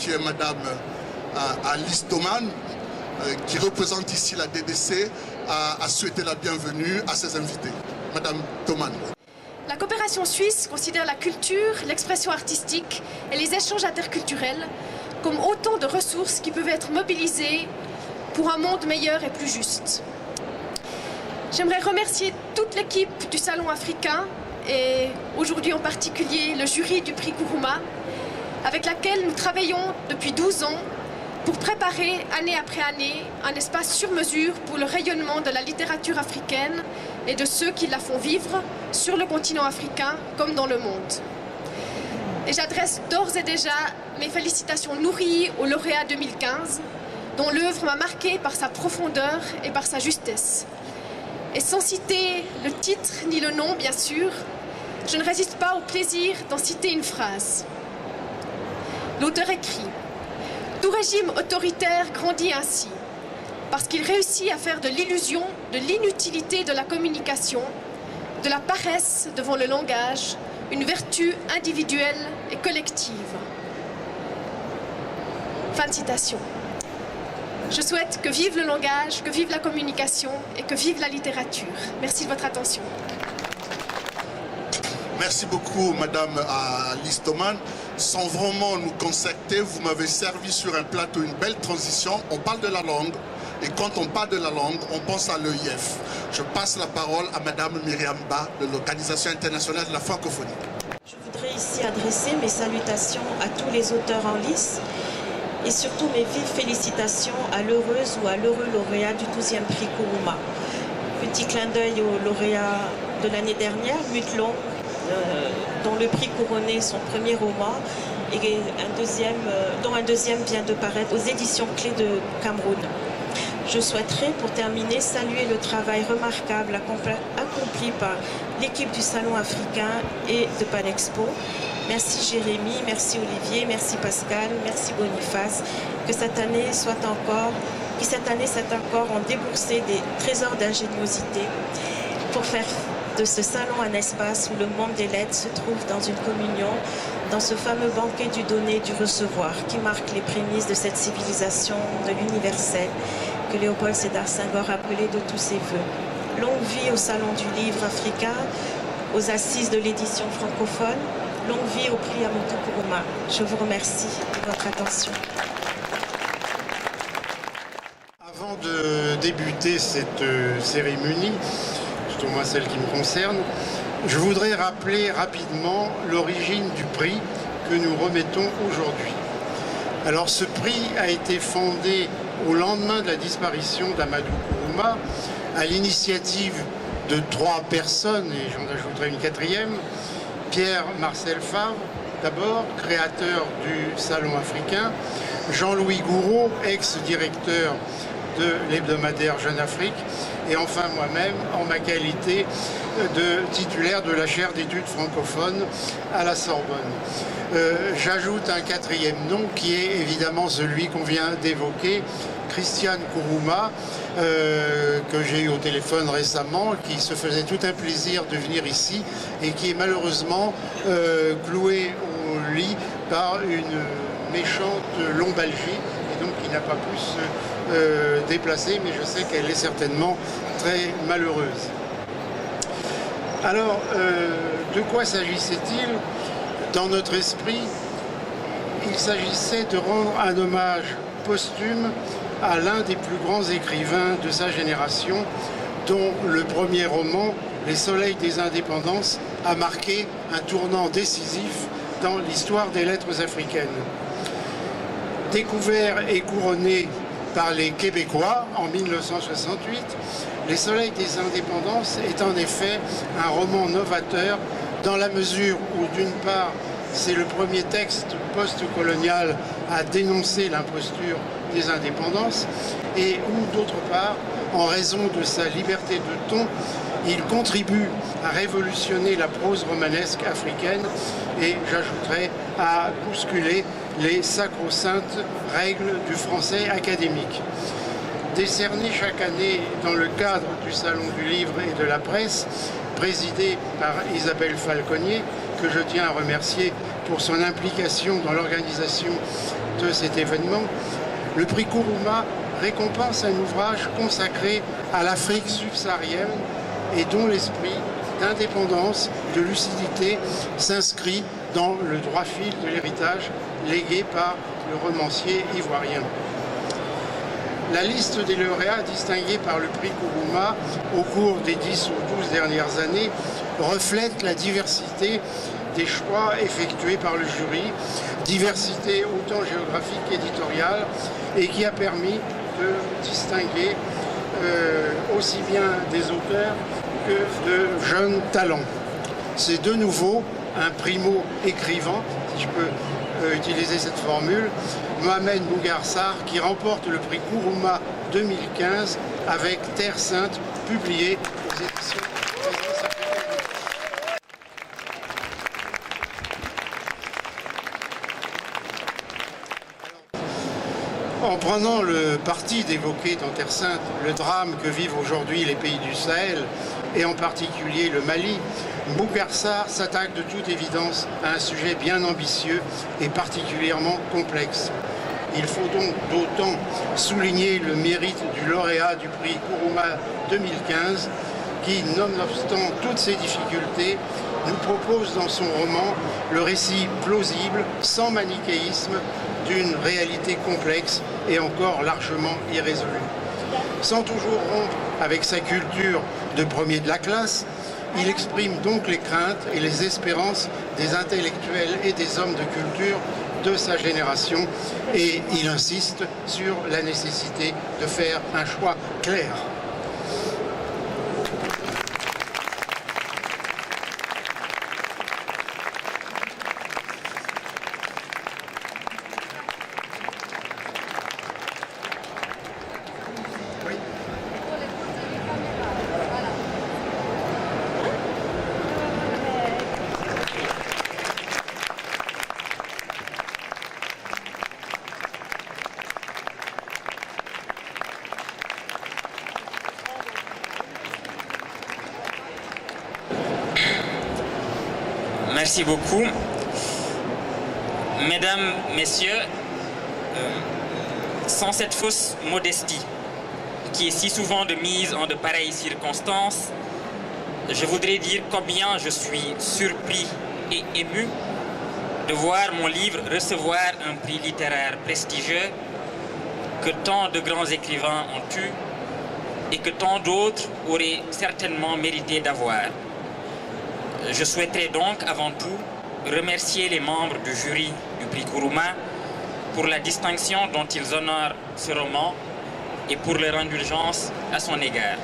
qui est Madame Alice Thoman, qui représente ici la DDC, a souhaité la bienvenue à ses invités. Madame Thoman. La coopération suisse considère la culture, l'expression artistique et les échanges interculturels comme autant de ressources qui peuvent être mobilisées pour un monde meilleur et plus juste. J'aimerais remercier toute l'équipe du Salon africain et aujourd'hui en particulier le jury du prix Kourouma, avec laquelle nous travaillons depuis 12 ans pour préparer année après année un espace sur mesure pour le rayonnement de la littérature africaine et de ceux qui la font vivre sur le continent africain comme dans le monde. Et j'adresse d'ores et déjà mes félicitations nourries au lauréat 2015, dont l'œuvre m'a marquée par sa profondeur et par sa justesse. Et sans citer le titre ni le nom, bien sûr, je ne résiste pas au plaisir d'en citer une phrase. L'auteur écrit: « Tout régime autoritaire grandit ainsi, parce qu'il réussit à faire de l'illusion, de l'inutilité de la communication, de la paresse devant le langage, une vertu individuelle et collective. » Fin de citation. Je souhaite que vive le langage, que vive la communication et que vive la littérature. Merci de votre attention. Merci beaucoup, Madame Alice Thoman. Sans vraiment nous concerter, vous m'avez servi sur un plateau une belle transition. On parle de la langue, et quand on parle de la langue, on pense à l'EIF. Je passe la parole à Madame Myriam Ba de l'Organisation internationale de la francophonie. Je voudrais ici adresser mes salutations à tous les auteurs en lice et surtout mes vives félicitations à l'heureuse ou à l'heureux lauréat du 12e prix Kourouma. Petit clin d'œil au lauréat de l'année dernière, Mutlon, dont le prix couronnait son premier roman et dont un deuxième vient de paraître aux éditions Clés de Cameroun. Je souhaiterais, pour terminer, saluer le travail remarquable accompli par l'équipe du Salon africain et de Panexpo. Merci Jérémy, merci Olivier, merci Pascal, merci Boniface. Que cette année soit encore en déboursé des trésors d'ingéniosité pour faire de ce salon un espace où le monde des lettres se trouve dans une communion, dans ce fameux banquet du donner et du recevoir qui marque les prémices de cette civilisation de l'universel que Léopold Sédar Senghor appelait de tous ses voeux. Longue vie au Salon du livre africain, aux assises de l'édition francophone, longue vie au prix Amadou Kourouma. Je vous remercie de votre attention. Avant de débuter cette cérémonie, surtout moi celle qui me concerne, je voudrais rappeler rapidement l'origine du prix que nous remettons aujourd'hui. Alors ce prix a été fondé au lendemain de la disparition d'Amadou Kourouma à l'initiative de 3 personnes, et j'en ajouterai une 4e, Pierre-Marcel Favre, d'abord, créateur du Salon africain, Jean-Louis Gouraud, ex-directeur de l'hebdomadaire Jeune Afrique, et enfin moi-même, en ma qualité de titulaire de la chaire d'études francophones à la Sorbonne. J'ajoute un 4e nom qui est évidemment celui qu'on vient d'évoquer, Christiane Kourouma, que j'ai eu au téléphone récemment, qui se faisait tout un plaisir de venir ici et qui est malheureusement clouée au lit par une méchante lombalgie et donc qui n'a pas pu se déplacer, mais je sais qu'elle est certainement très malheureuse. Alors, de quoi s'agissait-il? Dans notre esprit, il s'agissait de rendre un hommage posthume à l'un des plus grands écrivains de sa génération, dont le premier roman, Les Soleils des Indépendances, a marqué un tournant décisif dans l'histoire des lettres africaines. Découvert et couronné par les Québécois en 1968, Les Soleils des Indépendances est en effet un roman novateur dans la mesure où, d'une part, c'est le premier texte post-colonial à dénoncer l'imposture des indépendances et où, d'autre part, en raison de sa liberté de ton, il contribue à révolutionner la prose romanesque africaine et, j'ajouterais, à bousculer les sacro-saintes règles du français académique. Décerné chaque année dans le cadre du Salon du Livre et de la Presse, présidé par Isabelle Falconier, que je tiens à remercier pour son implication dans l'organisation de cet événement, le prix Kuruma récompense un ouvrage consacré à l'Afrique subsaharienne et dont l'esprit d'indépendance, de lucidité s'inscrit dans le droit fil de l'héritage légué par le romancier ivoirien. La liste des lauréats distingués par le prix Kuruma au cours des 10 ou 12 dernières années reflète la diversité des choix effectués par le jury, diversité autant géographique qu'éditoriale, et qui a permis de distinguer aussi bien des auteurs que de jeunes talents. C'est de nouveau un primo-écrivain, si je peux utiliser cette formule, Mohamed Bougarsar, qui remporte le prix Kuruma 2015 avec Terre Sainte, publié aux éditions. En prenant le parti d'évoquer dans Terre Sainte le drame que vivent aujourd'hui les pays du Sahel, et en particulier le Mali, Bougarsar s'attaque de toute évidence à un sujet bien ambitieux et particulièrement complexe. Il faut donc d'autant souligner le mérite du lauréat du prix Kuruma 2015 qui, nonobstant toutes ces difficultés, nous propose dans son roman le récit plausible, sans manichéisme, d'une réalité complexe et encore largement irrésolue. Sans toujours rompre avec sa culture de premier de la classe, il exprime donc les craintes et les espérances des intellectuels et des hommes de culture de sa génération, et il insiste sur la nécessité de faire un choix clair. Merci beaucoup. Mesdames, Messieurs, sans cette fausse modestie qui est si souvent de mise en de pareilles circonstances, je voudrais dire combien je suis surpris et ému de voir mon livre recevoir un prix littéraire prestigieux que tant de grands écrivains ont eu et que tant d'autres auraient certainement mérité d'avoir. Je souhaiterais donc avant tout remercier les membres du jury du prix Kuruma pour la distinction dont ils honorent ce roman et pour leur indulgence à son égard.